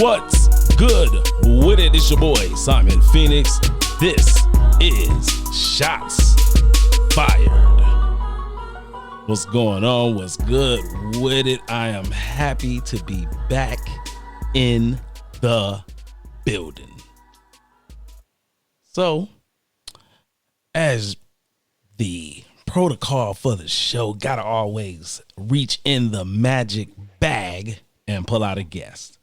What's good with it? It's your boy, Simon Phoenix. This is Shots Fired. What's going on? What's good with it? I am happy to be back in the building. So, as the protocol for the show, gotta always reach in the magic bag and pull out a guest.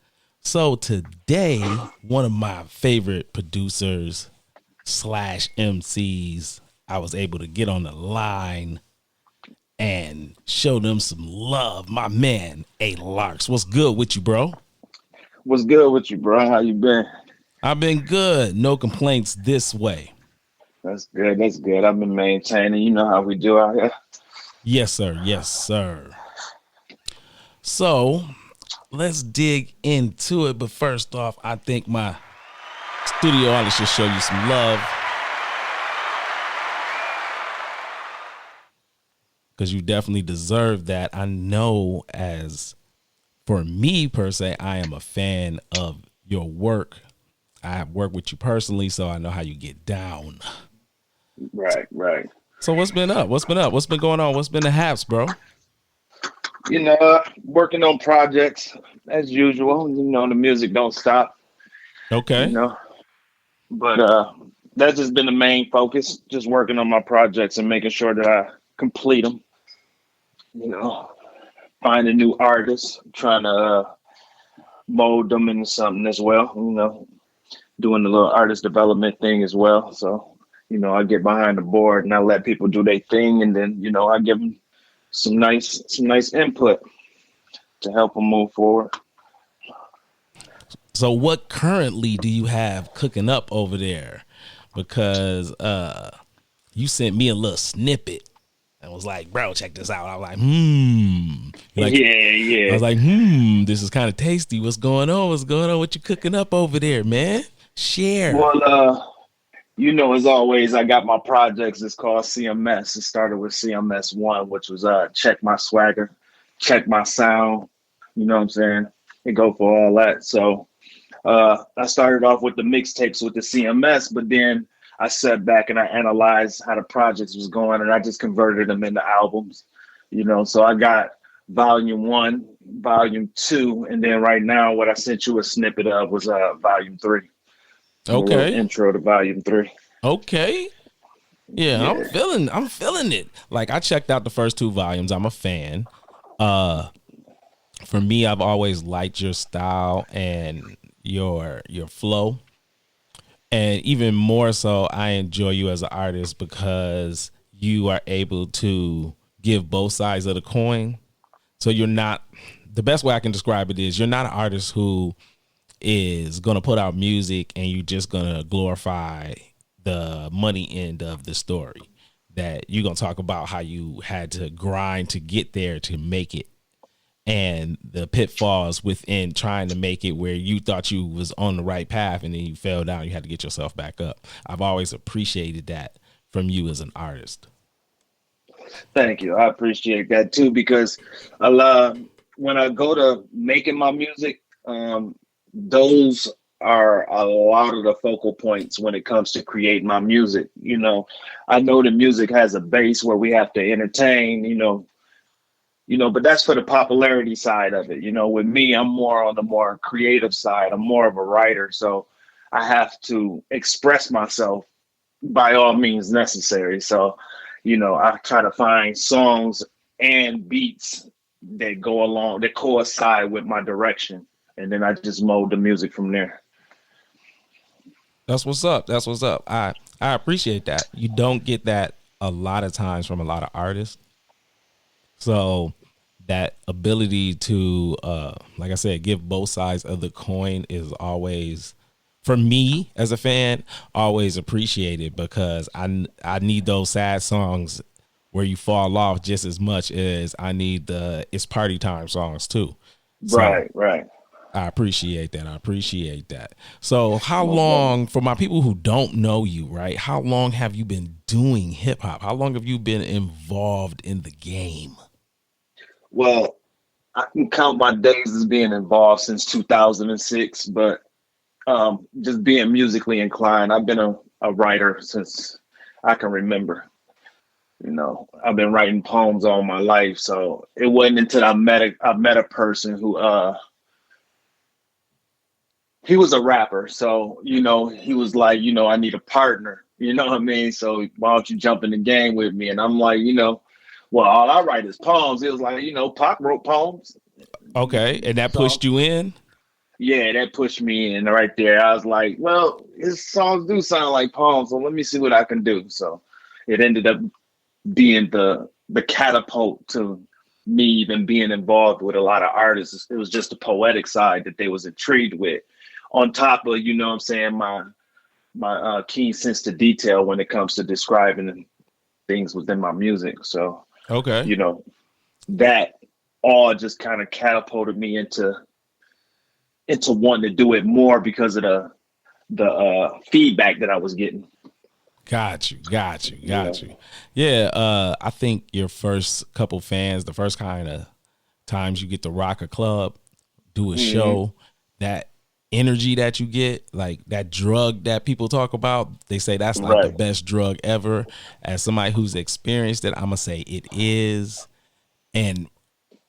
So today, one of my favorite producers / MCs, I was able to get on the line and show them some love. My man, A Marcs. What's good with you, bro? What's good with you, bro? How you been? I've been good. No complaints this way. That's good. That's good. I've been maintaining. You know how we do out here. Yes, sir. Yes, sir. So let's dig into it. But first off, I think my studio audience should show you some love, because you definitely deserve that. I know, as for me per se, I am a fan of your work. I have worked with you personally, so I know how you get down. Right. So what's been up? What's been up? What's been going on? What's been the haps, bro? You know, working on projects as usual. You know, the music don't stop. Okay. You know, but that's just been the main focus. Just working on my projects and making sure that I complete them. You know, finding new artists, trying to mold them into something as well. You know, doing the little artist development thing as well. So, you know, I get behind the board and I let people do their thing, and then, you know, I give them some nice input to help them move forward. So what currently do you have cooking up over there? Because you sent me a little snippet and was like, bro, check this out. I was like, Like, yeah. I was like, this is kind of tasty. What's going on? What's going on? What you cooking up over there, man? Share. Well, you know, as always, I got my projects. It's called CMS. It started with CMS 1, which was check my swagger, check my sound. You know what I'm saying? It go for all that. So I started off with the mixtapes with the CMS, but then I sat back and I analyzed how the projects was going, and I just converted them into albums. You know, so I got Volume 1, Volume 2, and then right now what I sent you a snippet of was Volume 3. Okay. Intro to Volume 3. Okay. Yeah, I'm feeling it. Like, I checked out the first 2 volumes. I'm a fan. For me, I've always liked your style and your flow. And even more so, I enjoy you as an artist because you are able to give both sides of the coin. So you're not, the best way I can describe it is, you're not an artist who is going to put out music and you're just going to glorify the money end of the story. That you're going to talk about how you had to grind to get there to make it, and the pitfalls within trying to make it, where you thought you was on the right path and then you fell down. You had to get yourself back up. I've always appreciated that from you as an artist. Thank you. I appreciate that too, because I love when I go to making my music, those are a lot of the focal points when it comes to creating my music. You know, I know the music has a base where we have to entertain, but that's for the popularity side of it. You know, with me, I'm more on the more creative side. I'm more of a writer. So I have to express myself by all means necessary. So, you know, I try to find songs and beats that go along, that coincide with my direction. And then I just mold the music from there. That's what's up. That's what's up. I appreciate that. You don't get that a lot of times from a lot of artists. So that ability to, like I said, give both sides of the coin is always, for me as a fan, always appreciated, because I need those sad songs where you fall off just as much as I need the it's party time songs too. So, Right. I appreciate that. So how long, for my people who don't know you, right? How long have you been doing hip hop? How long have you been involved in the game? Well, I can count my days as being involved since 2006, but just being musically inclined. I've been a writer since I can remember. You know, I've been writing poems all my life, so it wasn't until I met a person who he was a rapper. So, you know, he was like, you know, I need a partner. You know what I mean? So why don't you jump in the game with me? And I'm like, you know, well, all I write is poems. It was like, you know, Pac wrote poems. Okay, and that So pushed you in. yeah, that pushed me in right there. I was like, well, his songs do sound like poems, so let me see what I can do. So it ended up being the catapult to me even being involved with a lot of artists. It was just the poetic side that they was intrigued with. On top of, you know what I'm saying, my keen sense to detail when it comes to describing things within my music. So, Okay, you know, that all just kind of catapulted me into wanting to do it more because of the feedback that I was getting. got you, got you, Yeah. got you. Yeah, I think your first couple fans, the first kind of times you get to rock a club, do a Hmm. show, that energy that you get, like that drug that people talk about, they say that's like the Right. best drug ever. As somebody who's experienced it, I'm gonna say it is, and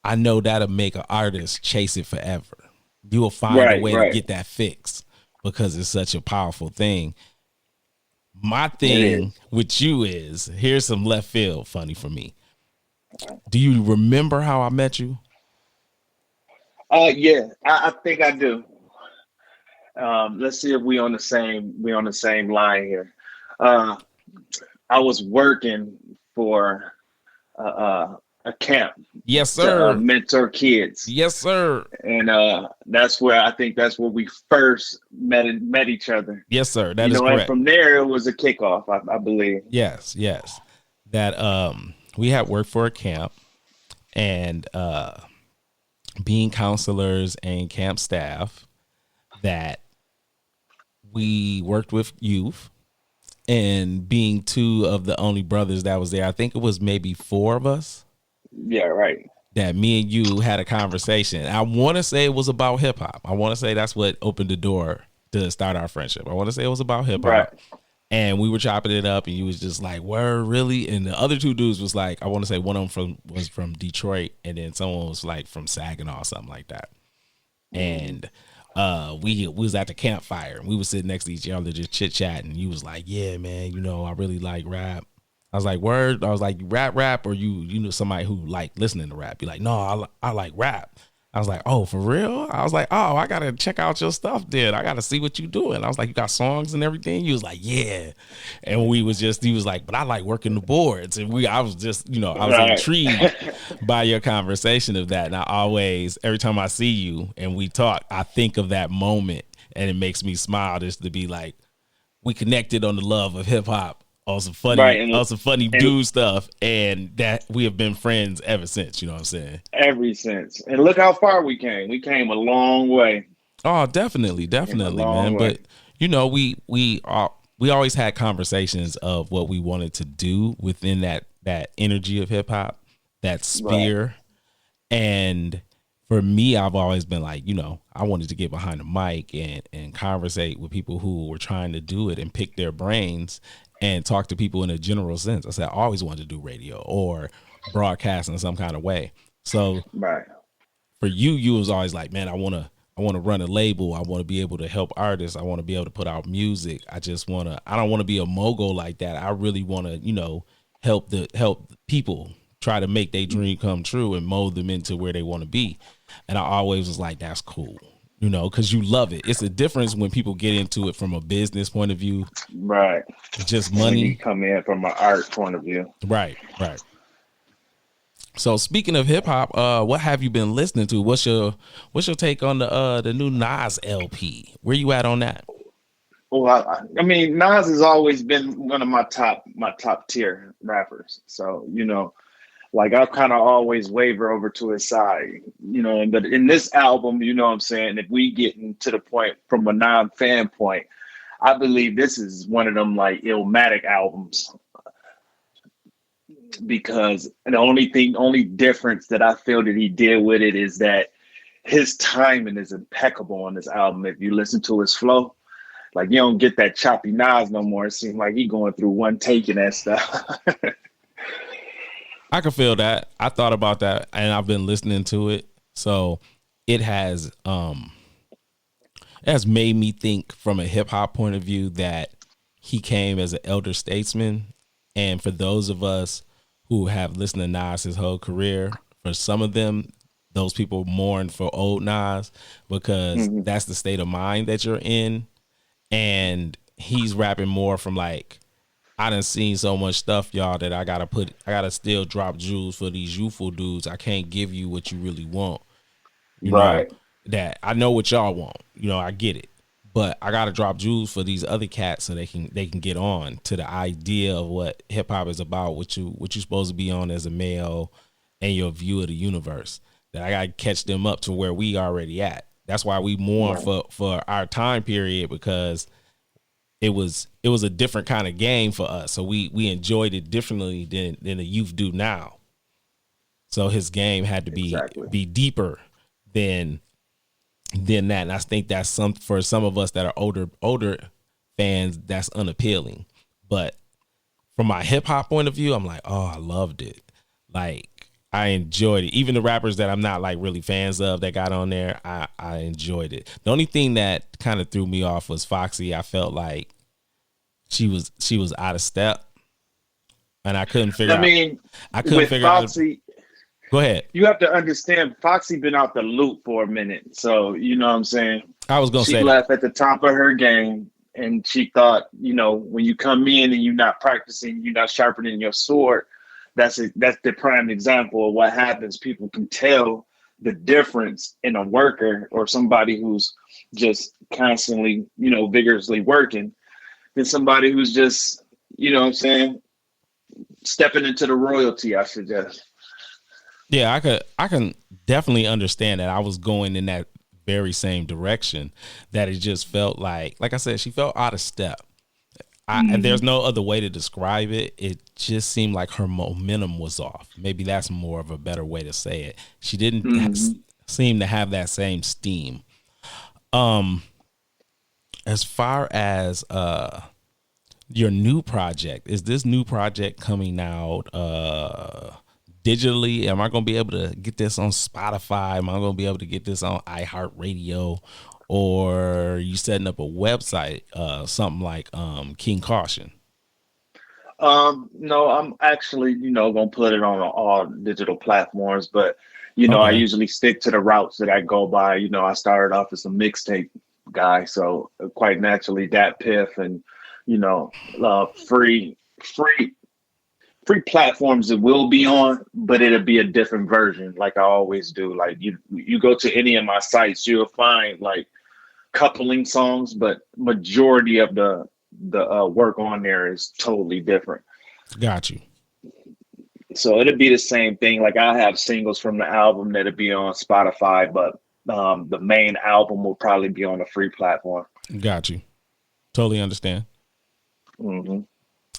I know that'll make an artist chase it forever. You will find a Right. way to Right. get that fix because it's such a powerful thing. My It thing is. with you is, here's some left field funny for me. Do you remember how I met you? Yeah, I think I do. Let's see if we on the same line here. Uh, I was working for a camp Yes, to sir. mentor kids, Yes, sir. and that's where we first met each other. Yes, sir. That You is know, and correct. from there it was a kickoff, I believe. Yes, yes. That we had worked for a camp, and being counselors and camp staff, that we worked with youth, and being two of the only brothers that was there. I think it was maybe four of us, Yeah, right, that me and you had a conversation. I want to say it was about hip hop. I want to say that's what opened the door to start our friendship. I want to say it was about hip right. hop. And we were chopping it up, and you was just like, "Word, really?" And the other two dudes was like, I want to say one of them was from Detroit, and then someone was like from Saginaw or something like that. Mhm. And we was at the campfire, and we was sitting next to each other just chit chatting. You was like, "Yeah, man, you know, I really like rap." I was like, "Word." I was like, "You rap, or you know somebody who like listening to rap?" Be like, "No, I like rap." I was like, "Oh, for real?" I was like, "Oh, I gotta check out your stuff then. I gotta see what you doing." I was like, "You got songs and everything?" He was like, "Yeah." And he was like, "But I like working the boards." And I was just, I was Right. intrigued by your conversation of that. And I always, every time I see you and we talk, I think of that moment, and it makes me smile just to be like, we connected on the love of hip hop, Right, and on some funny and dude stuff, and that we have been friends ever since. You know what I'm saying? every sense. And look how far we came. We came a long way. Oh, definitely, Came a definitely, long man. way. But we always had conversations of what we wanted to do within that energy of hip hop, that Right. sphere. And for me, I've always been like, I wanted to get behind the mic and conversate with people who were trying to do it and pick their brains and talk to people in a general sense. I said I always wanted to do radio or broadcast in some kind of way. So Right. for you, you was always like, man, I want to run a label. I want to be able to help artists. I want to be able to put out music. I don't want to be a mogul like that. I really want to, help people try to make their dream come true and mold them into where they want to be. And I always was like, that's cool. Because you love it. It's a difference when people get into it from a business point of view, Right. just And when you money. come in from an art point of view. Right, right. So speaking of hip hop, what have you been listening to? What's your take on the new Nas LP? Where you at on that? Well, I mean, Nas has always been one of my top tier rappers. So, like I've kind of always waver over to his side, but in this album, you know what I'm saying, if we getting to the point from a non-fan point, I believe this is one of them like Illmatic albums. because the only difference that I feel that he did with it is that his timing is impeccable on this album. If you listen to his flow, like you don't get that choppy Nas no more. It seems like he going through one take and that stuff. I can feel that. I thought about that, and I've been listening to it. So it has made me think from a hip hop point of view that he came as an elder statesman. And for those of us who have listened to Nas his whole career, for some of them, those people mourn for old Nas because that's the state of mind that you're in. And he's rapping more from like, I done seen so much stuff, y'all, that I gotta still drop jewels for these youthful dudes. I can't give you what you really want. You know, that I know what y'all want. You know, I get it. But I gotta drop jewels for these other cats so they can get on to the idea of what hip hop is about, what you're supposed to be on as a male and your view of the universe. That I gotta catch them up to where we already at. That's why we mourn for our time period, because it was a different kind of game for us. So we enjoyed it differently than the youth do now. So his game had to be deeper than that. And I think that's for some of us that are older fans, that's unappealing. But from my hip hop point of view, I'm like, oh, I loved it. Like, I enjoyed it. Even the rappers that I'm not like really fans of that got on there, I enjoyed it. The only thing that kind of threw me off was Foxy. I felt like she was out of step, and I couldn't figure out Foxy. Go ahead. You have to understand, Foxy been out the loop for a minute, so you know what I'm saying. I was gonna say she left at the top of her game, and she thought, you know, when you come in and you're not practicing, you're not sharpening your sword. That's the prime example of what happens. People can tell the difference in a worker or somebody who's just constantly, you know, vigorously working than somebody who's just, you know what I'm saying, stepping into the royalty, I suggest. Yeah, I can definitely understand that. I was going in that very same direction, that it just felt like I said, she felt out of step. And there's no other way to describe it. It just seemed like her momentum was off. Maybe that's more of a better way to say it. She didn't seem to have that same steam. As far as your new project, is this new project coming out digitally? Am I going to be able to get this on Spotify? Am I going to be able to get this on iHeartRadio? Or are you setting up a website, something like King Caution? No, I'm actually, you know, going to put it on all digital platforms, but, you know, I usually stick to the routes that I go by. You know, I started off as a mixtape guy, so quite naturally that Piff and, you know, free platforms it will be on, but it'll be a different version, like I always do. Like you go to any of my sites, you'll find like coupling songs, but majority of the work on there is totally different. Got you. So it'll be the same thing. Like I have singles from the album that'll be on Spotify, but the main album will probably be on a free platform. Got you. Totally understand. Mm-hmm.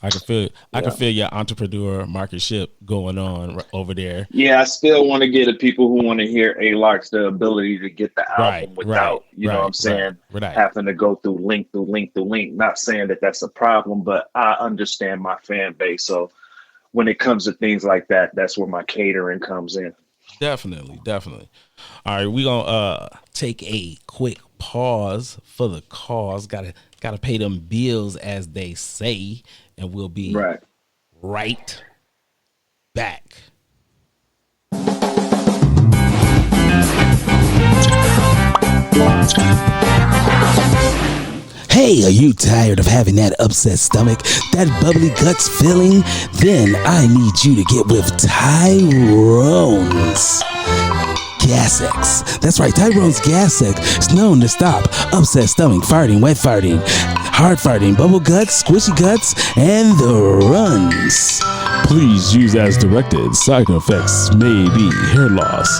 I can feel I can feel your entrepreneur marketship going on over there. Yeah, I still want to get the people who want to hear A Marcs the ability to get the album without, you know what I'm saying, having to go through link. Not saying that that's a problem, but I understand my fan base. So when it comes to things like that, that's where my catering comes in. Definitely. All right, we're gonna take a quick pause for the cause. Gotta pay them bills, as they say, and we'll be right back. Hey, are you tired of having that upset stomach, that bubbly guts feeling? Then I need you to get with Tyrone's Gasx. That's right, Tyrone's Gasx is known to stop upset stomach, farting, wet farting, hard farting, bubble guts, squishy guts, and the runs. Please use as directed. Side effects may be hair loss,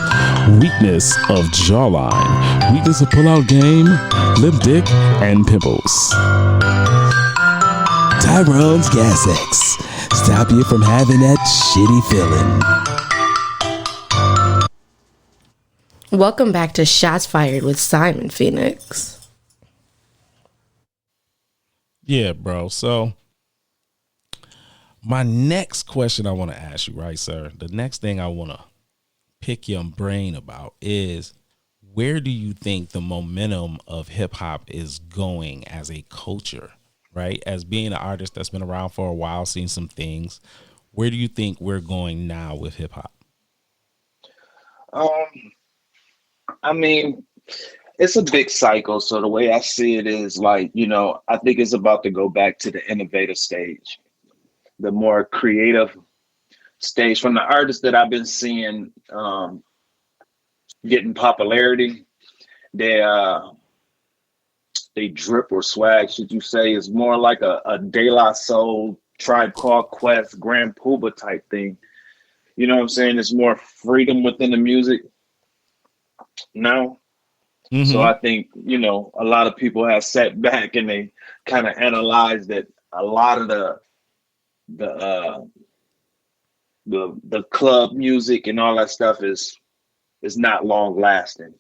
weakness of jawline, weakness of pull-out game, lip dick, and pimples. Tyrone's Gasx. stop you from having that shitty feeling. Welcome back to Shots Fired with Simon Phoenix. Yeah, bro. So my next question I want to ask you, right, sir? The next thing I want to pick your brain about is, where do you think the momentum of hip hop is going as a culture, right? As being an artist that's been around for a while, seen some things, where do you think we're going now with hip hop? I mean, it's a big cycle. So the way I see it is like, I think it's about to go back to the innovative stage, the more creative stage from the artists that I've been seeing getting popularity. They drip or swag, should you say, is more like a De La Soul, Tribe Called Quest, Grand Puba type thing. You know what I'm saying? There's more freedom within the music now. Mm-hmm. So I think, a lot of people have sat back and they kind of analyzed that a lot of the club music and all that stuff is not long lasting.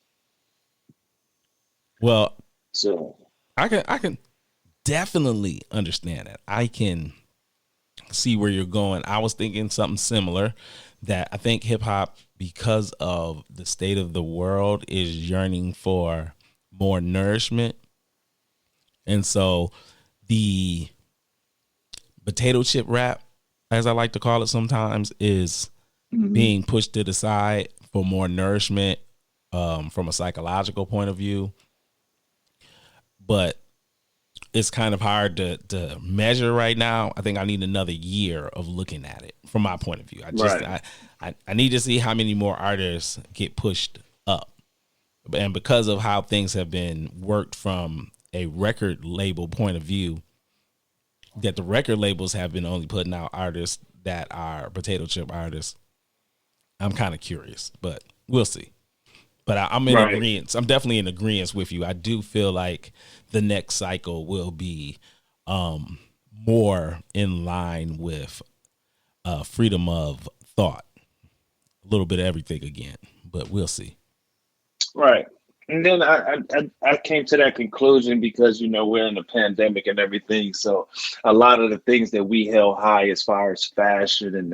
Well, so I can definitely understand that. I can see where you're going. I was thinking something similar, that I think hip hop, because of the state of the world, is yearning for more nourishment. And so the potato chip rap, as I like to call it sometimes, is being pushed to the side for more nourishment from a psychological point of view. But it's kind of hard to measure right now. I think I need another year of looking at it from my point of view. I need to see how many more artists get pushed up. And because of how things have been worked from a record label point of view, that the record labels have been only putting out artists that are potato chip artists, I'm kind of curious, but we'll see. But I'm in agreement. I'm definitely in agreement with you. I do feel like the next cycle will be more in line with freedom of thought. A little bit of everything again, but we'll see. Right. And then I came to that conclusion because, we're in a pandemic and everything. So a lot of the things that we held high as far as fashion and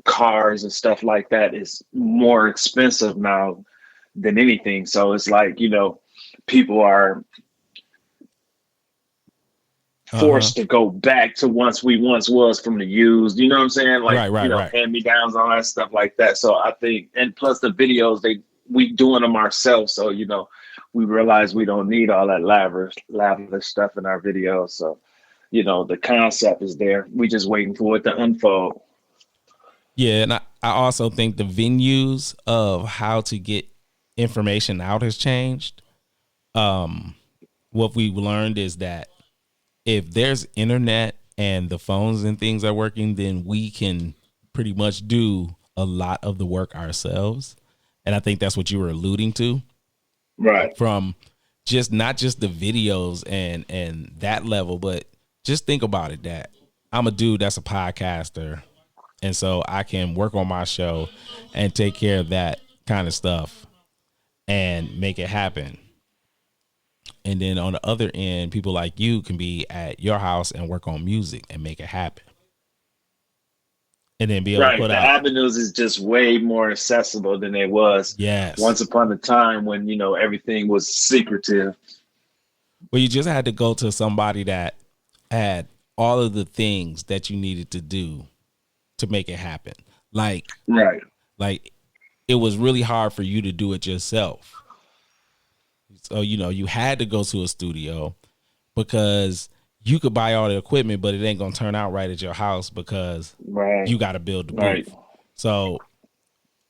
cars and stuff like that is more expensive now than anything. So it's like, people are forced to go back to we once was from the used, you know what I'm saying? Like, right. hand-me-downs, all that stuff like that. So I think, and plus the videos, we doing them ourselves. So, we realize we don't need all that lavish stuff in our videos. So, the concept is there. We just waiting for it to unfold. Yeah, and I also think the venues of how to get information out has changed. What we've learned is that if there's internet and the phones and things are working, then we can pretty much do a lot of the work ourselves. And I think that's what you were alluding to. Right. From not just the videos and that level, but just think about it, that I'm a dude that's a podcaster. And so I can work on my show and take care of that kind of stuff and make it happen. And then on the other end, people like you can be at your house and work on music and make it happen. And then be able to put the out. avenues is just way more accessible than it was once upon a time when, everything was secretive. Well, you just had to go to somebody that had all of the things that you needed to do to make it happen. Like it was really hard for you to do it yourself. So, you had to go to a studio because you could buy all the equipment, but it ain't going to turn out right at your house because you got to build the booth. So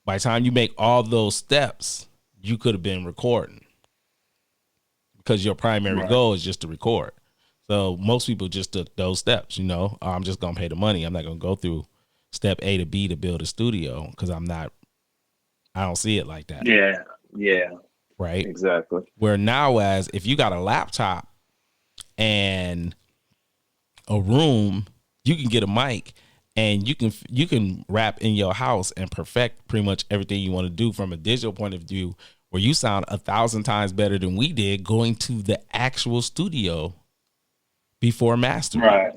by the time you make all those steps, you could have been recording because your primary goal is just to record. So most people just took those steps, I'm just going to pay the money. I'm not going to go through step A to B to build a studio because I don't see it like that. Yeah. Right. Exactly. Where now, as if you got a laptop and a room, you can get a mic and you can rap in your house and perfect pretty much everything you want to do from a digital point of view, where you sound 1,000 times better than we did going to the actual studio before mastering.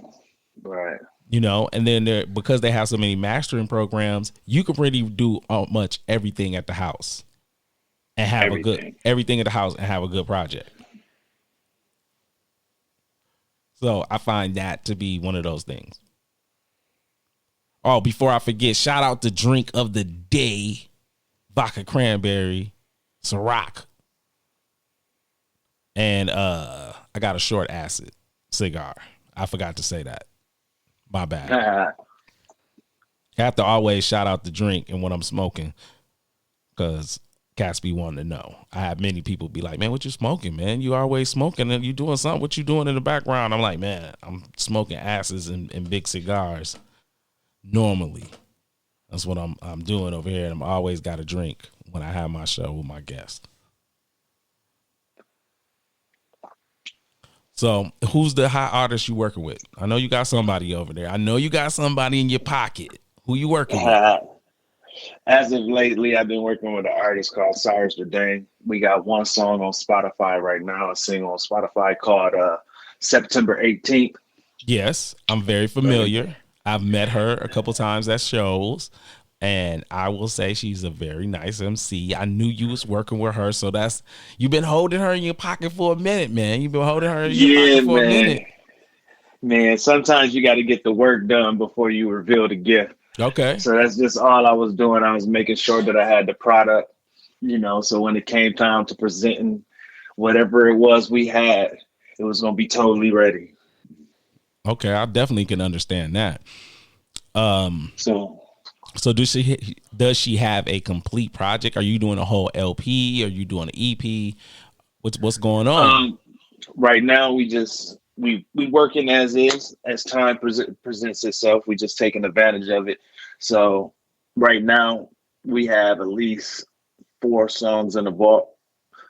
Right. You know, and then because they have so many mastering programs, you can really do much everything at the house and have everything at the house and have a good project. So I find that to be one of those things. Oh, before I forget, shout out to drink of the day, vodka cranberry, Ciroc. And I got a short acid cigar. I forgot to say that. My bad. I have to always shout out the drink and what I'm smoking, because cats be wanting to know. I have many people be like, man, what you smoking, man? You always smoking and you doing something. What you doing in the background? I'm like, man, I'm smoking acids and big cigars normally. That's what I'm doing over here. And I'm always got a drink when I have my show with my guest. So who's the hot artist you working with? I know you got somebody over there. I know you got somebody in your pocket. Who you working with? As of lately, I've been working with an artist called Cyrus. We got one song on Spotify right now, a single on Spotify called September 18th. Yes, I'm very familiar. I've met her a couple times at shows. And I will say she's a very nice MC. I knew you was working with her, so you've been holding her in your pocket for a minute, man. You've been holding her in your pocket for a minute. Man, sometimes you got to get the work done before you reveal the gift. Okay. So that's just all I was doing. I was making sure that I had the product, so when it came time to presenting whatever it was we had, it was going to be totally ready. Okay, I definitely can understand that. So does she have a complete project? Are you doing a whole LP? Are you doing an EP? What's going on? Right now we working as is. As time presents itself, we just taking advantage of it. So right now we have at least 4 songs in the vault.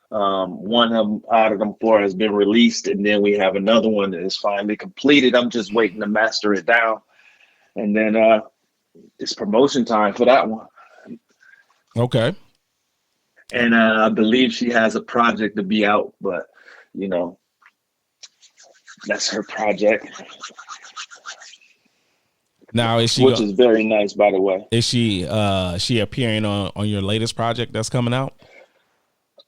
One out of them 4 has been released, and then we have another one that is finally completed. I'm just waiting to master it down, and then it's promotion time for that one. Okay. And I believe she has a project to be out, but that's her project. Now which is very nice, by the way. Is she appearing on your latest project that's coming out?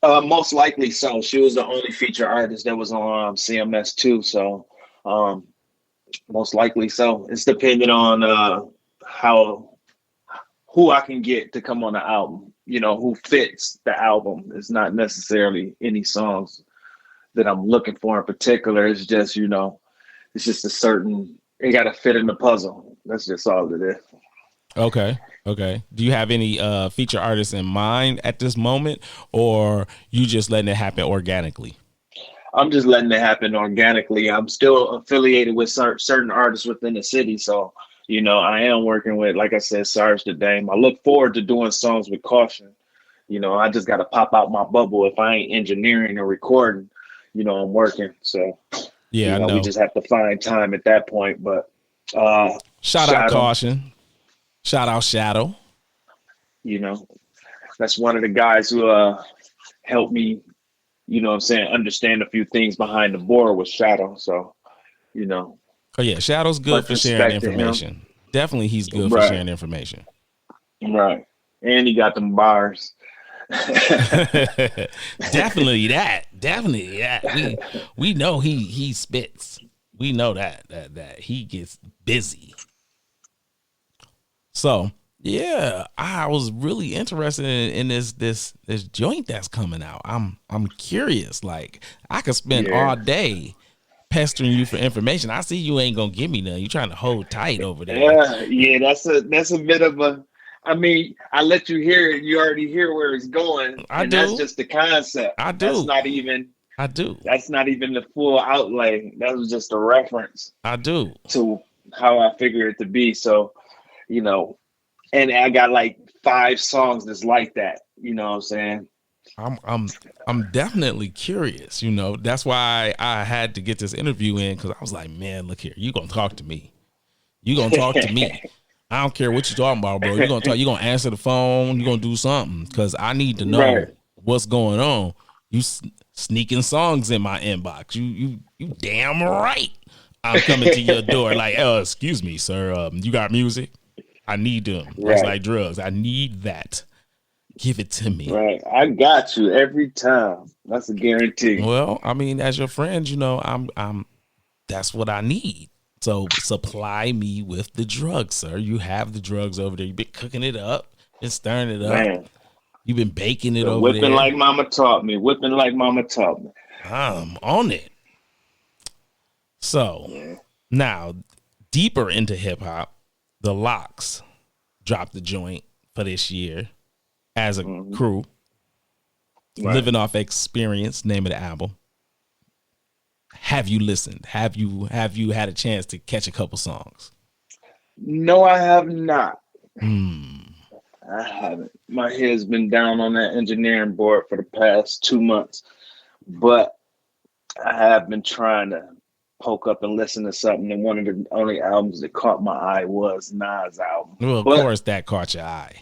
Most likely so. She was the only feature artist that was on CMS too, so most likely so. It's dependent on who I can get to come on the album, who fits the album. It's not necessarily any songs that I'm looking for in particular. It's just, it's just it got to fit in the puzzle. That's just all it is. Okay. Do you have any feature artists in mind at this moment, or you just letting it happen organically? I'm just letting it happen organically. I'm still affiliated with certain artists within the city, so I am working with, like I said, Cyrus the Dame. I look forward to doing songs with Caution. I just got to pop out my bubble. If I ain't engineering or recording, I'm working. So, yeah, I know. We just have to find time at that point. But shout out Caution. Shout out Shadow. That's one of the guys who helped me, understand a few things behind the board with Shadow. So, Oh yeah, Shadow's good for sharing information. Definitely, he's good for sharing information. Right, and he got them bars. Definitely that. We know he spits. We know that he gets busy. So yeah, I was really interested in this joint that's coming out. I'm curious. Like, I could spend all day pestering you for information. I see you ain't gonna give me none. You trying to hold tight over there. Yeah, that's a bit of a. I mean, I let you hear it. You already hear where it's going. That's just the concept. I do. That's not even. I do. That's not even the full outlay. That was just a reference. I do. To how I figure it to be. So, and I got like 5 songs that's like that. You know what I'm saying? I'm definitely curious. You know, that's why I had to get this interview in, because I was like, man, look here, you gonna talk to me. You gonna talk to me. I don't care what you talking about, bro. You gonna talk. You gonna answer the phone. You gonna do something, because I need to know what's going on. You sneaking songs in my inbox. You damn right. I'm coming to your door like, oh, excuse me, sir. You got music? I need them. It's like drugs. I need that. Give it to me. Right. I got you every time. That's a guarantee. Well, I mean, as your friend, you know, I'm that's what I need. So supply me with the drugs, sir. You have the drugs over there. You've been cooking it up and stirring it up. Man. You've been baking it over there. Whipping like mama taught me. Whipping like mama taught me. I'm on it. So now, deeper into hip hop, the Locks dropped the joint for this year as a crew. Living Off Experience, name of the album. Have you listened? Have you had a chance to catch a couple songs? No, I have not. I haven't. My head's been down on that engineering board for the past 2 months, but I have been trying to poke up and listen to something. And one of the only albums that caught my eye was Nas' album. Well, of course, that caught your eye.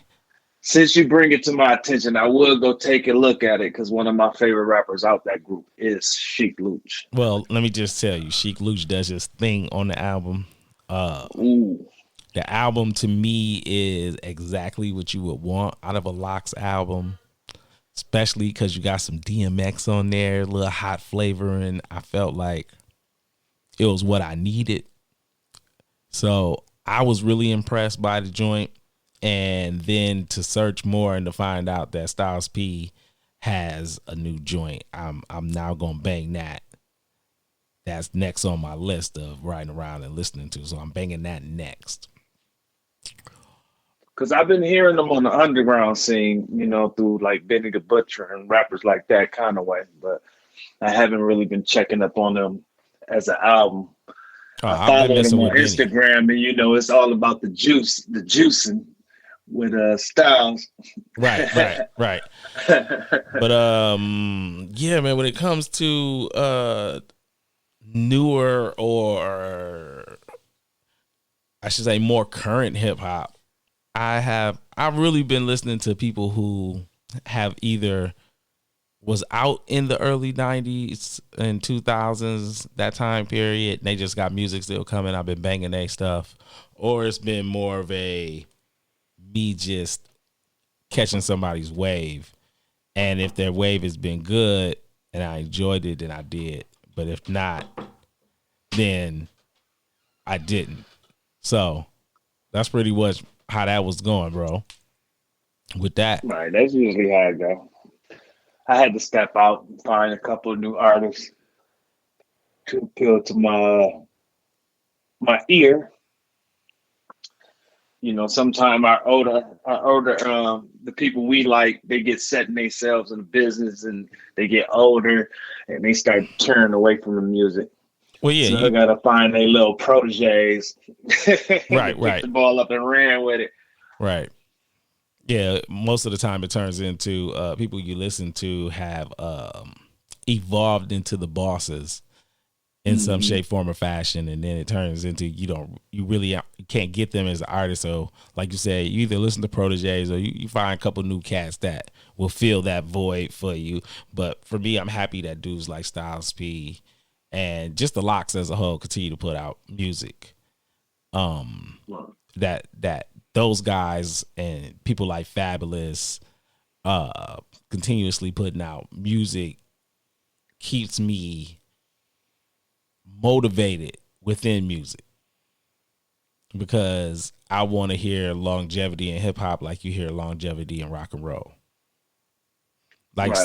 Since you bring it to my attention, I will go take a look at it, because one of my favorite rappers out that group is Sheek Louch. Well, let me just tell you, Sheek Louch does his thing on the album. The album to me is exactly what you would want out of a Locks album, especially because you got some DMX on there, a little hot flavor, and I felt like it was what I needed. So I was really impressed by the joint. And then to search more and to find out that Styles P has a new joint, I'm now gonna bang that. That's next on my list of riding around and listening to. So I'm banging that next. Because I've been hearing them on the underground scene, you know, through like Benny the Butcher and rappers like that kind of way. But I haven't really been checking up on them as an album. I follow them on Instagram, and you know, it's all about the juicing with Styles. Right. But yeah, man, when it comes to newer, or I should say more current hip hop, I've really been listening to people who have either was out in the early 90s and 2000s, that time period, and they just got music still coming. I've been banging their stuff, or it's been more of a me just catching somebody's wave, and if their wave has been good and I enjoyed it, then I did, but if not, then I didn't. So that's pretty much how that was going, bro. With that, right, that's usually how it go. I had to step out and find a couple of new artists to appeal to my ear. You know, sometimes our older, the people we like, they get setting themselves in the business, and they get older, and they start turning away from the music. Well, yeah, so they gotta find their little proteges, right, pick the ball up and ran with it. Right. Yeah, most of the time it turns into people you listen to have evolved into the bosses in some shape, form, or fashion, and then it turns into you can't get them as an artist. So, like you said, you either listen to proteges or you find a couple new cats that will fill that void for you. But for me, I'm happy that dudes like Styles P and just the Locks as a whole continue to put out music. That those guys and people like Fabulous continuously putting out music keeps me motivated within music, because I want to hear longevity in hip hop like you hear longevity in rock and roll. Like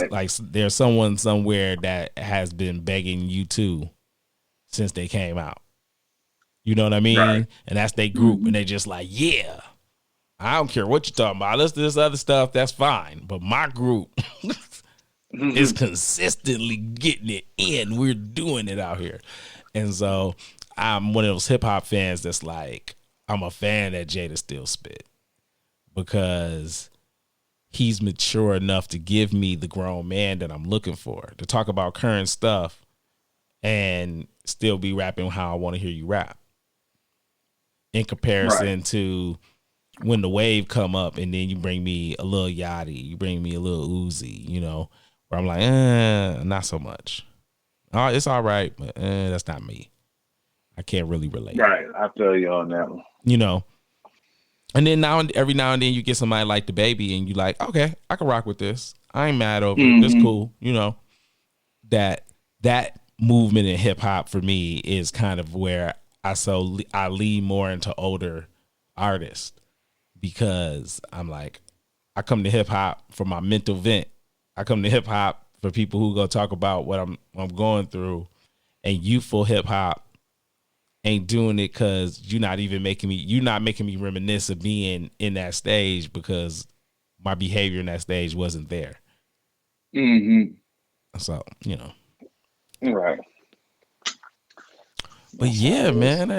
there's someone somewhere that has been begging you to since they came out. You know what I mean? Right. And that's their group, and they just like, yeah, I don't care what you're talking about. Listen to this other stuff, that's fine. But my group is consistently getting it in. We're doing it out here. And so I'm one of those hip hop fans that's like, I'm a fan that Jada still spit, because he's mature enough to give me the grown man that I'm looking for, to talk about current stuff and still be rapping how I want to hear you rap. In comparison to when the wave come up and then you bring me a little Yachty, you bring me a little Uzi, you know, where I'm like, not so much. Oh, it's all right, but that's not me. I can't really relate. Right, I feel you on that one. You know, and then every now and then you get somebody like the Baby, and you like, okay, I can rock with this. I ain't mad over it. It's cool. You know, that movement in hip hop for me is kind of where I lean more into older artists, because I'm like, I come to hip hop for my mental vent. I come to hip hop for people who go talk about what I'm going through, and youthful hip hop ain't doing it because you're not making me reminisce of being in that stage, because my behavior in that stage wasn't there. So, you know. Right. But yeah, man,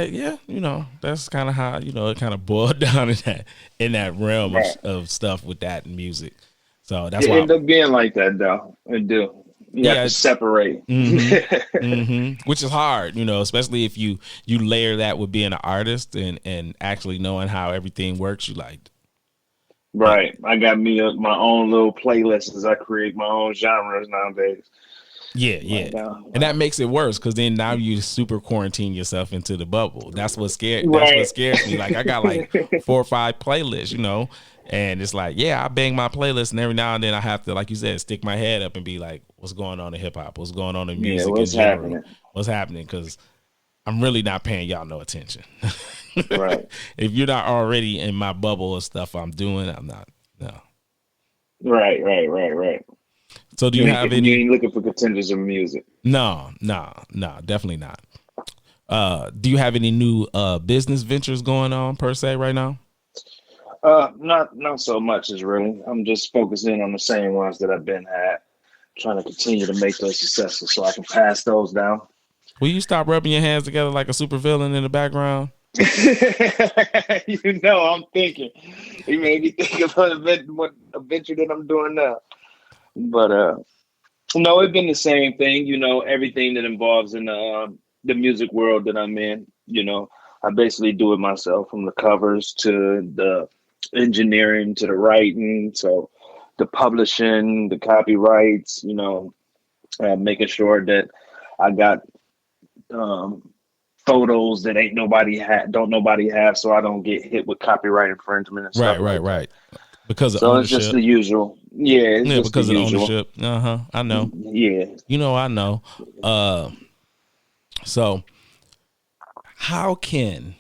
you know, that's kind of how, you know, it kind of boiled down in that realm of stuff with that music. So that's why it ended up being like that, though. It do. You have to separate, which is hard, you know, especially if you layer that with being an artist and actually knowing how everything works. You like, right? I got me my own little playlists as I create my own genres nowadays. Yeah. And that makes it worse, because then now you super quarantine yourself into the bubble. That's what scares me. Like, I got like 4 or 5 playlists, you know, and it's like, yeah, I bang my playlist, and every now and then I have to, like you said, stick my head up and be like, what's going on in hip hop? What's going on in music? What's happening? What's happening? Because I'm really not paying y'all no attention. Right. If you're not already in my bubble of stuff I'm doing, I'm not. No. Right. So do you have any? You ain't looking for contenders in music? No, definitely not. Do you have any new business ventures going on per se right now? Not so much as really. I'm just focusing on the same ones that I've been at, trying to continue to make those successful so I can pass those down. Will you stop rubbing your hands together like a supervillain in the background? You know, I'm thinking. You made me think of a venture that I'm doing now. But no, it's been the same thing. You know, everything that involves in the music world that I'm in. You know, I basically do it myself, from the covers to the engineering to the writing, so the publishing, the copyrights. You know, making sure that I got photos that don't nobody have, so I don't get hit with copyright infringement and stuff. Right. Because of ownership. It's just the usual. Yeah, because of ownership. I know. Yeah. You know, I know. So how can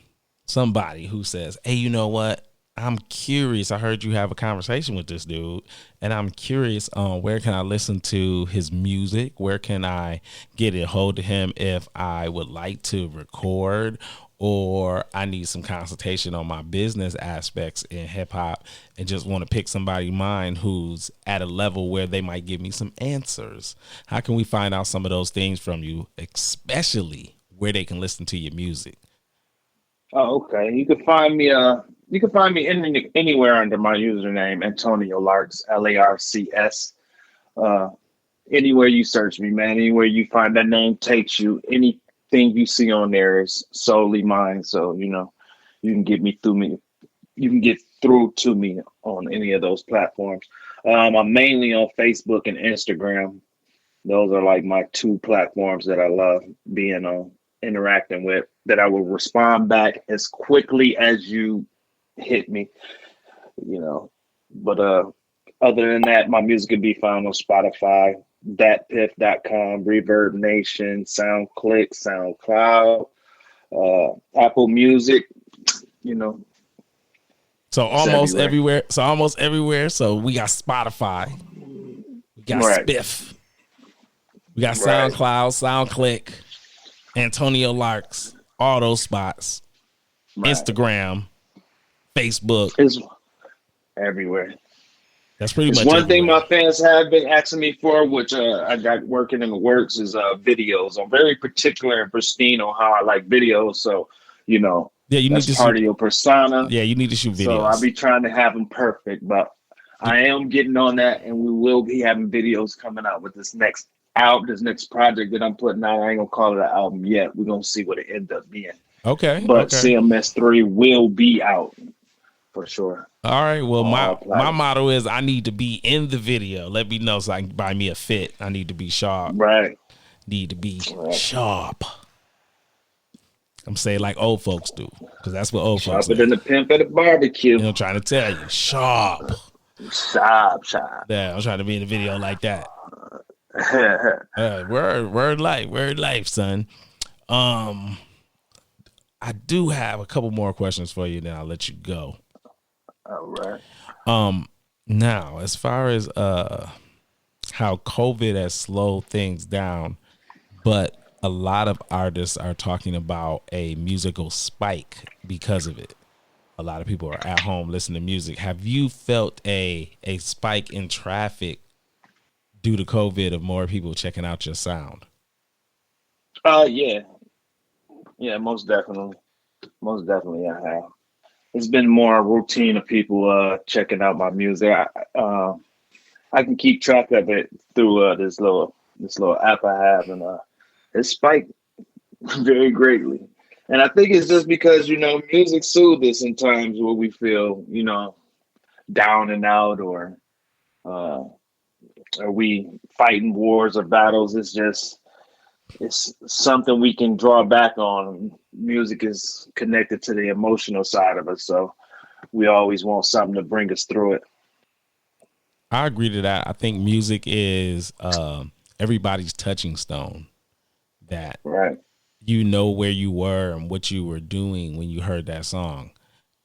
somebody who says, hey, you know what? I'm curious. I heard you have a conversation with this dude, and I'm curious on where can I listen to his music? Where can I get a hold of him if I would like to record, or I need some consultation on my business aspects in hip hop, and just want to pick somebody's mind who's at a level where they might give me some answers? How can we find out some of those things from you, especially where they can listen to your music? Oh, okay. You can find me anywhere under my username, Antonio Larcs, Larcs. Anywhere you search me, man, anywhere you find that name takes you. Anything you see on there is solely mine. So, you know, you can get through to me on any of those platforms. I'm mainly on Facebook and Instagram. Those are like my 2 platforms that I love being on, interacting with, that I will respond back as quickly as you hit me, you know. But other than that, my music can be found on Spotify, datpiff.com, Reverb Nation, SoundClick, SoundCloud, Apple Music, you know. So almost everywhere. So we got Spotify, we got Spiff, we got SoundCloud, SoundClick, Antonio Larcs, all those spots, Instagram, Facebook. It's everywhere. That's pretty much one thing my fans have been asking me for, which I got working in the works, is videos. I'm very particular and pristine on how I like videos. So, you know, you that's need to part of your persona. Yeah, you need to shoot videos. So I'll be trying to have them perfect, but I am getting on that, and we will be having videos coming out with this next album, this next project that I'm putting out. I ain't gonna call it an album yet. We're gonna see what it ends up being. Okay. But CMS3 will be out for sure. All right. Well, my motto is I need to be in the video. Let me know so I can buy me a fit. I need to be sharp. Right. Need to be sharp. I'm saying like old folks do, because that's what old folks do. Sharper than the pimp at a barbecue. You know, I'm trying to tell you, sharp. Sharp. Yeah, I'm trying to be in a video like that. Word life, son. I do have a couple more questions for you, then I'll let you go. All right. Now, as far as how COVID has slowed things down, but a lot of artists are talking about a musical spike because of it. A lot of people are at home listening to music. Have you felt a spike in traffic due to COVID of more people checking out your sound? Yeah. Yeah, most definitely. Most definitely I have. It's been more a routine of people checking out my music. I can keep track of it through this little app I have, and it's spiked very greatly. And I think it's just because, music soothes us in times where we feel, down and out, or are we fighting wars or battles. It's something we can draw back on. Music is connected to the emotional side of us, so we always want something to bring us through it. I agree to that. I think music is everybody's touching stone. That right. You know where you were and what you were doing when you heard that song.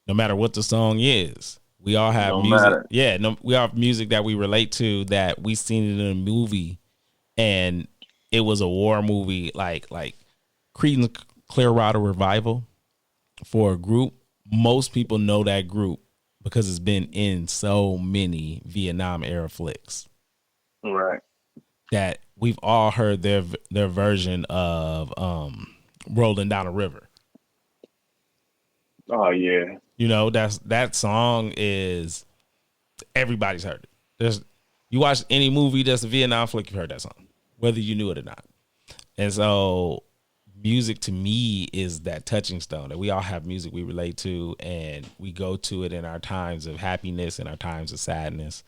No matter what the song is, we all have music. Matter. Yeah, we all have music that we relate to, that we seen it in a movie, and it was a war movie, like Creedence Clearwater Revival for a group. Most people know that group because it's been in so many Vietnam era flicks. Right. That we've all heard their version of Rolling Down a River. Oh yeah. That song is, everybody's heard it. You watch any movie that's a Vietnam flick, you've heard that song, whether you knew it or not. And so music to me is that touching stone, that we all have music we relate to, and we go to it in our times of happiness and our times of sadness.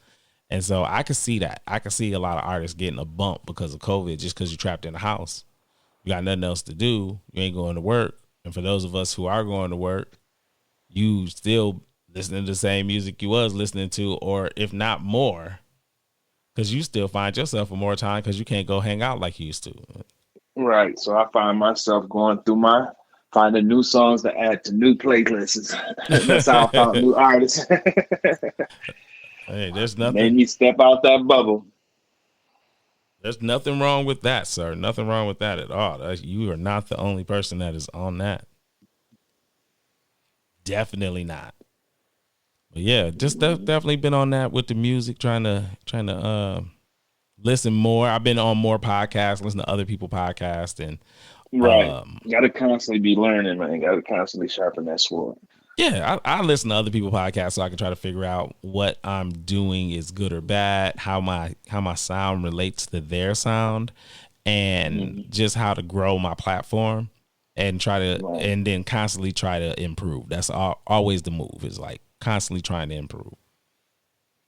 And so I could see that. I could see a lot of artists getting a bump because of COVID, just because you're trapped in the house. You got nothing else to do. You ain't going to work. And for those of us who are going to work, you still listening to the same music you was listening to, or if not more, because you still find yourself for more time because you can't go hang out like you used to. Right. So I find myself going through finding new songs to add to new playlists. That's how I found new artists. Hey, there's nothing. Made me step out that bubble. There's nothing wrong with that, sir. Nothing wrong with that at all. You are not the only person that is on that. Definitely not. But yeah, just definitely been on that with the music, trying to listen more. I've been on more podcasts, listen to other people's podcasts, and right. Got to constantly be learning, man. Got to constantly sharpen that sword. Yeah, I listen to other people's podcasts so I can try to figure out what I'm doing is good or bad, how my sound relates to their sound, and just how to grow my platform and try to and then constantly try to improve. That's always the move, is like constantly trying to improve.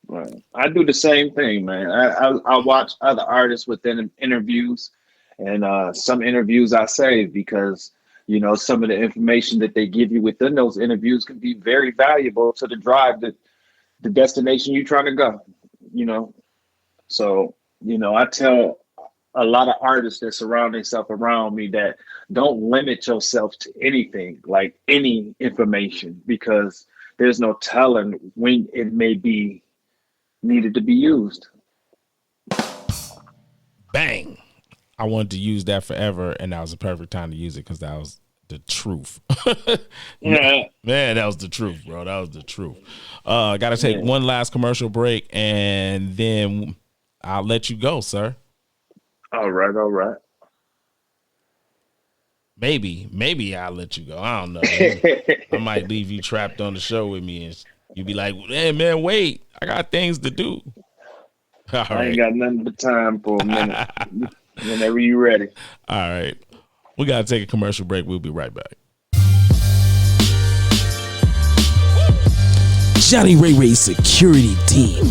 Right. I do the same thing, man. I watch other artists within interviews, and some interviews I save because some of the information that they give you within those interviews can be very valuable to the drive, the destination you're trying to go, So, I tell a lot of artists that surround themselves around me that don't limit yourself to anything, like any information, because there's no telling when it may be needed to be used. Bang. I wanted to use that forever, and that was the perfect time to use it because that was the truth. Yeah. Man, that was the truth, bro. That was the truth. I got to take one last commercial break, and then I'll let you go, sir. All right. Maybe I'll let you go. I don't know. I might leave you trapped on the show with me, and you be like, hey, man, wait. I got things to do. All I right. ain't got nothing but time for a minute. Whenever you ready. All right. We got to take a commercial break. We'll be right back. Johnny Ray Ray's security team.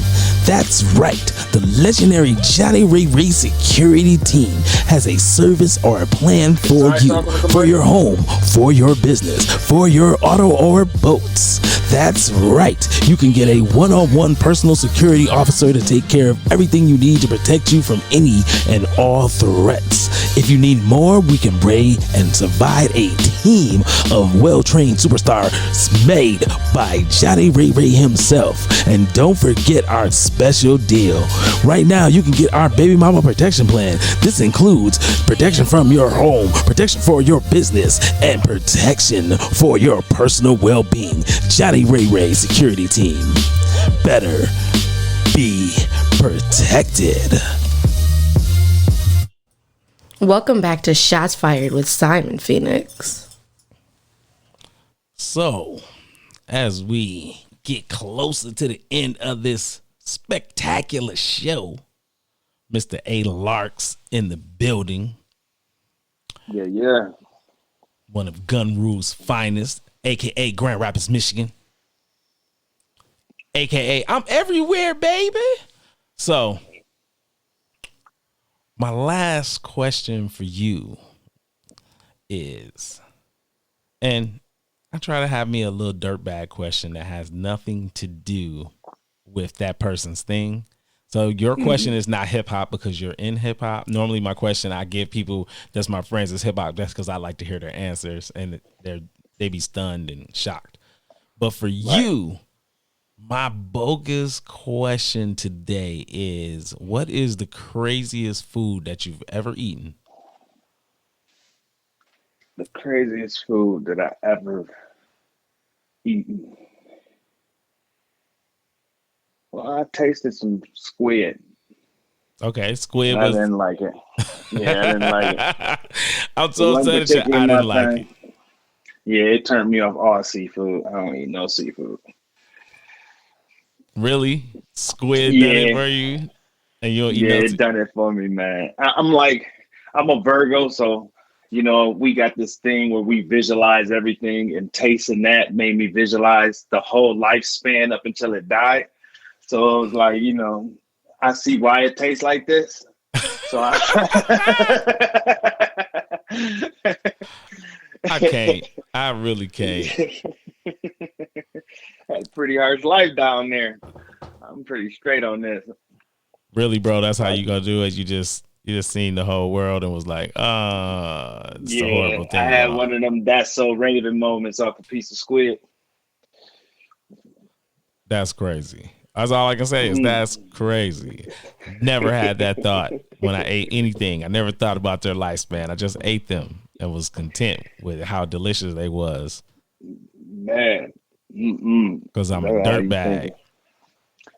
That's right. The legendary Johnny Ray Ray security team has a service or a plan for you, for your home, for your business, for your auto or boats. That's right. You can get a one-on-one personal security officer to take care of everything you need to protect you from any and all threats. If you need more, we can bring and provide a team of well-trained superstars made by Johnny Ray Ray himself. And don't forget our special deal. Right now, you can get our baby mama protection plan. This includes protection from your home, protection for your business, and protection for your personal well-being. Johnny Ray Ray Security Team. Better be protected. Welcome back to Shots Fired with Simon Phoenix. So, as we get closer to the end of this spectacular show, Mr. A Marcs in the building. Yeah. One of Gun Rule's finest, a.k.a. Grand Rapids, Michigan. A.k.a. I'm everywhere, baby. So, my last question for you is, and I try to have me a little dirtbag question that has nothing to do with that person's thing. So your question is not hip hop because you're in hip hop. Normally my question I give people that's my friends is hip hop. That's because I like to hear their answers and they be stunned and shocked. But for you, my bogus question today is, what is the craziest food that you've ever eaten? The craziest food that I ever eaten. Well, I tasted some squid. Okay, squid I was. didn't like it. Yeah, I didn't like it. I'm so upset that I didn't like it. Yeah, it turned me off all seafood. I don't eat no seafood. Really? Squid done it for you? And you don't eat no it done it for me, man. I'm a Virgo, so we got this thing where we visualize everything, and tasting that made me visualize the whole lifespan up until it died. So it was like, I see why it tastes like this. So I can't. I really can't. That's pretty harsh life down there. I'm pretty straight on this. Really, bro? That's how you gonna do it? You just seen the whole world and was like, it's a horrible thing. I had one of them "that's so Raven" moments off a piece of squid. That's crazy. That's all I can say is that's crazy. Never had that thought when I ate anything. I never thought about their lifespan. I just ate them and was content with how delicious they was. Man. Because I'm a dirtbag.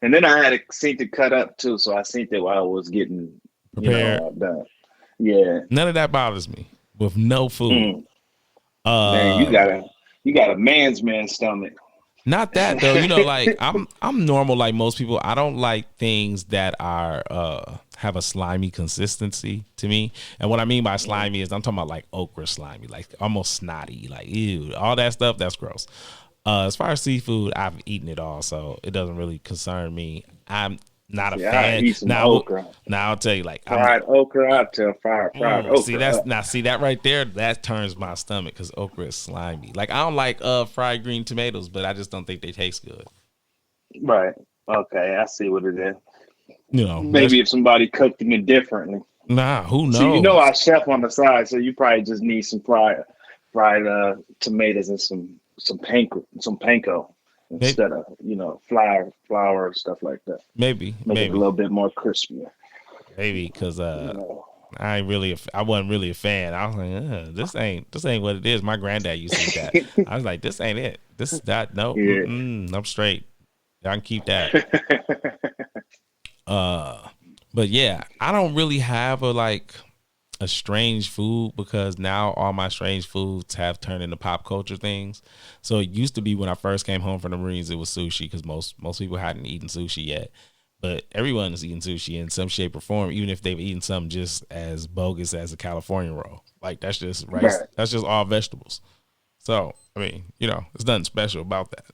And then I had a seat to cut up too, so I seen it while I was getting prepared. Done. Yeah. None of that bothers me. With no food. Man, you got a man's stomach. Not that though, like I'm normal like most people. I don't like things that are have a slimy consistency to me. And what I mean by slimy is I'm talking about like okra slimy, like almost snotty, like ew, all that stuff. That's gross. As far as seafood, I've eaten it all, so it doesn't really concern me. I'm not a fan. I eat some okra. Now I'll tell you, like fried okra. I'll tell fried okra. See that right there, that turns my stomach because okra is slimy. Like I don't like fried green tomatoes, but I just don't think they taste good. Right. Okay, I see what it is. Maybe if somebody cooked them differently. Nah, who knows? So I chef on the side, so you probably just need some fried tomatoes and some panko. Instead of flour stuff like that. Maybe it a little bit more crispier. Maybe because I wasn't really a fan. I was like, this ain't what it is. My granddad used to eat that. I was like, this ain't it. This is that. No, I'm straight. I can keep that. But yeah, I don't really have a strange food because now all my strange foods have turned into pop culture things. So it used to be when I first came home from the Marines, it was sushi because most people hadn't eaten sushi yet. But everyone is eating sushi in some shape or form, even if they've eaten something just as bogus as a California roll. Like that's just rice. Right. That's just all vegetables. So I mean, there's nothing special about that.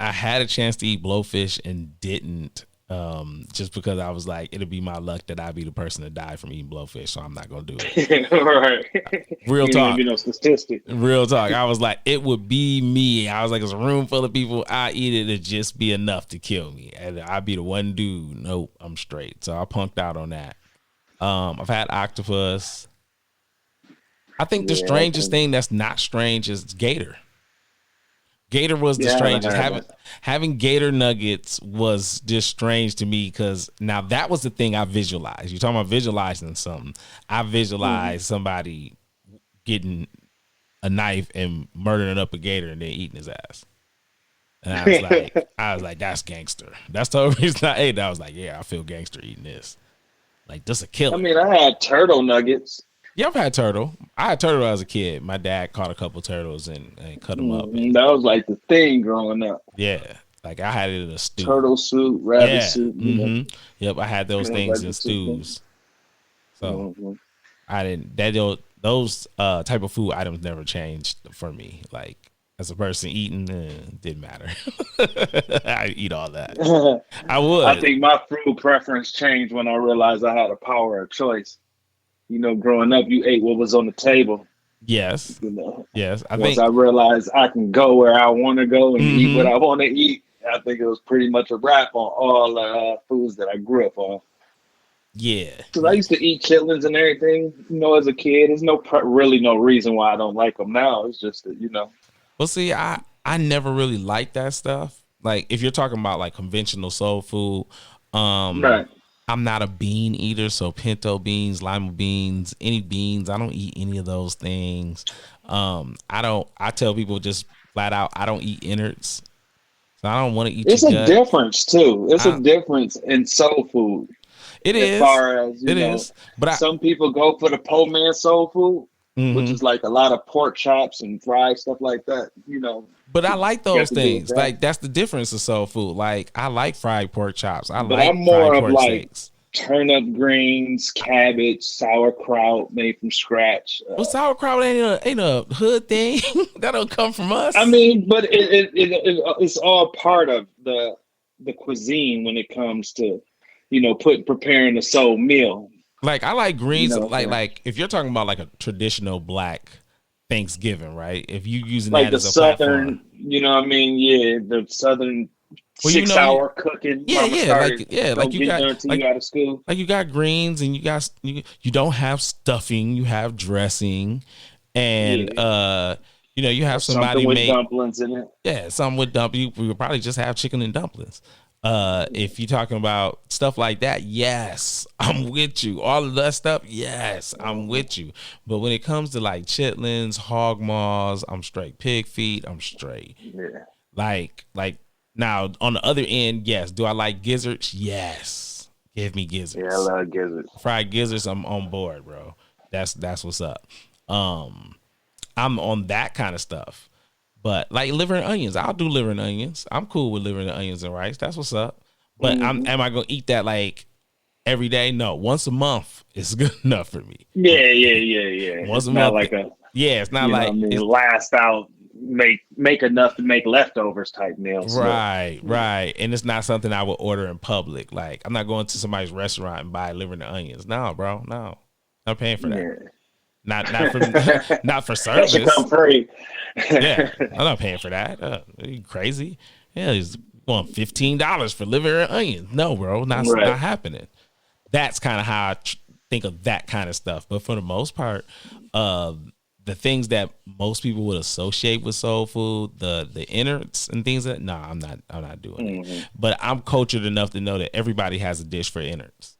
I had a chance to eat blowfish and didn't, just because I was like, it'll be my luck that I'd be the person to die from eating blowfish, so I'm not gonna do it. Right. Real talk. You know, statistic. Real talk. I was like, it would be me. I was like, it's a room full of people. I eat it, it'd just be enough to kill me, and I'd be the one dude. Nope, I'm straight. So I punked out on that. I've had octopus. I think the strangest thing that's not strange is gator. Gator was the strangest. Having gator nuggets was just strange to me because now that was the thing I visualized. You're talking about visualizing something. I visualized somebody getting a knife and murdering up a gator and then eating his ass. And I was like, that's gangster. That's the only reason I ate that. I was like, yeah, I feel gangster eating this. Like, this a killer. I mean, I had turtle nuggets. Yeah, I've had turtle. I had turtle as a kid. My dad caught a couple turtles and cut them up. And, that was like the thing growing up. Yeah, like I had it in a stew. Turtle soup, rabbit soup. Mm-hmm. Yep, I had those things in stews. So I didn't. Those type of food items never changed for me. Like as a person eating, didn't matter. I eat all that. I would. I think my food preference changed when I realized I had a power of choice. Growing up, you ate what was on the table. Yes. Yes. Once I realized I can go where I want to go and eat what I want to eat, I think it was pretty much a wrap on all the foods that I grew up on. Yeah. Because I used to eat chitlins and everything, as a kid. There's really no reason why I don't like them now. It's just that, Well, see, I never really liked that stuff. Like, if you're talking about, like, conventional soul food, right. I'm not a bean eater, so pinto beans, lima beans, any beans, I don't eat any of those things. I tell people just flat out, I don't eat innards. So I don't want to eat It's a difference, too. It's a difference in soul food. It is. As far as, But some people go for the po' man soul food, which is like a lot of pork chops and fried stuff like that, But I like those things. Like, that's the difference of soul food. Like, I like fried pork chops. I'm more of like turnip greens, cabbage, sauerkraut made from scratch. Well, sauerkraut ain't a hood thing. That don't come from us. I mean, but it's all part of the cuisine when it comes to, preparing a soul meal. Like, I like greens. Like if you're talking about like a traditional black Thanksgiving, right? If you using like that as the a southern, platform. the southern 6 hour cooking. Like you got you out of school. Like you got greens and you don't have stuffing, you have dressing, and you have somebody with make dumplings in it. Yeah, something with dumplings. We would probably just have chicken and dumplings. If you're talking about stuff like that, yes, I'm with you. All of that stuff, yes, I'm with you. But when it comes to like chitlins, hog maws, I'm straight. Pig feet, I'm straight. Yeah. Like now on the other end, yes. Do I like gizzards? Yes. Give me gizzards. Yeah, I love gizzards. Fried gizzards, I'm on board, bro. That's what's up. I'm on that kind of stuff. But like liver and onions, I'll do liver and onions. I'm cool with liver and onions and rice. That's what's up. But am I gonna eat that like every day? No, once a month is good enough for me. Yeah. Once it's a not month. Like it's not like it's last out. Make enough to make leftovers type meals. Right. And it's not something I would order in public. Like I'm not going to somebody's restaurant and buy liver and onions. No, bro. No, I'm paying for that. Yeah. Not for service. That should come free. Yeah, I'm not paying for that. Are you crazy? Yeah, he's going $15 for liver and onions. No, bro, not happening. That's kind of how I think of that kind of stuff. But for the most part, the things that most people would associate with soul food, the innards and things that I'm not doing it. But I'm cultured enough to know that everybody has a dish for innards.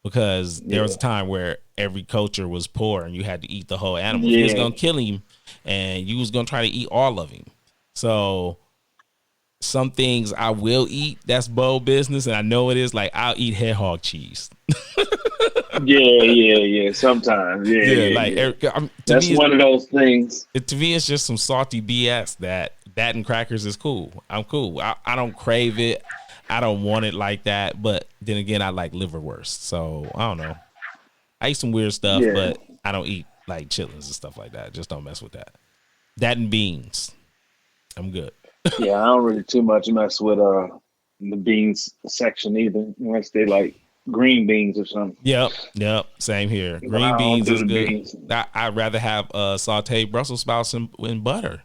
Because there was a time where every culture was poor and you had to eat the whole animal. You was going to kill him and you was going to try to eat all of him. So some things I will eat. That's bold business, and I know it is. Like I'll eat hedgehog cheese. Yeah. Sometimes, yeah. That's one of those things. To me, it's just some salty BS that and crackers is cool. I'm cool. I don't crave it. I don't want it like that. But then again, I like liverwurst. So I don't know. I eat some weird stuff, but I don't eat like chitlins and stuff like that. Just don't mess with that. That and beans. I'm good. Yeah, I don't really too much mess with the beans section either, unless they like green beans or something. Yep. Same here. Green beans is good. I'd rather have sauteed Brussels sprouts in butter.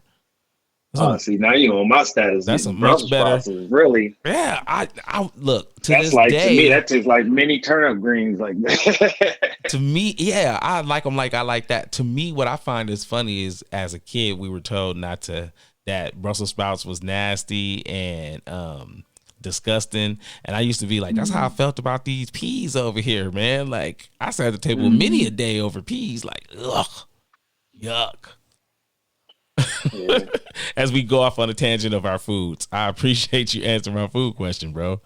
See, now you know my status. That's a much better. Really? Yeah, I look to that's this like day. To me, that tastes like mini turnip greens, like that. To me, yeah, I like them like I like that. To me, what I find is funny is as a kid we were told that Brussels sprouts was nasty and disgusting, and I used to be like, that's how I felt about these peas over here, man. Like I sat at the table many a day over peas, like ugh, yuck. Yeah. As we go off on a tangent of our foods, I appreciate you answering my food question, bro.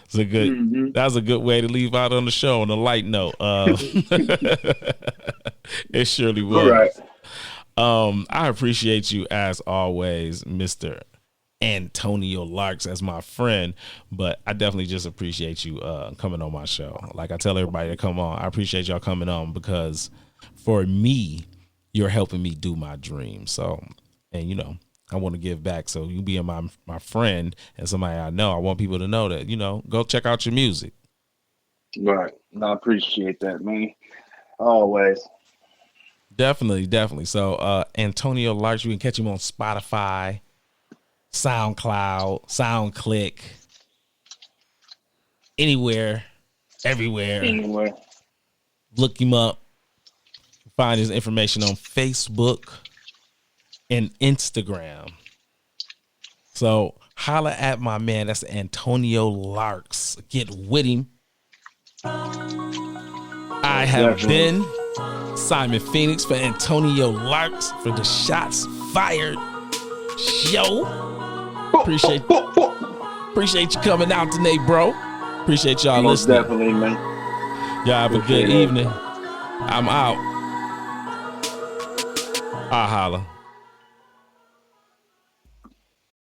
It's a good. That was a good way to leave out on the show on a light note. It surely was. All right. I appreciate you as always, Mr. Antonio Larks, as my friend, but I definitely just appreciate you coming on my show. Like I tell everybody to come on. I appreciate y'all coming on because for me, you're helping me do my dream. So, and you know, I want to give back. So you being my friend and somebody I know, I want people to know that, you know, go check out your music. Right. I appreciate that, man. Always. Definitely. So Antonio Larks, you can catch him on Spotify, SoundCloud, SoundClick, anywhere, everywhere. Look him up. Find his information on Facebook and Instagram. So holla at my man. That's Antonio Larks. Get with him. I have been Simon Phoenix for Antonio Larks for the Shots Fired show. Appreciate you coming out today, bro. Appreciate y'all Most listening. Definitely, man. Y'all have a good evening. I'm out. I'll holla.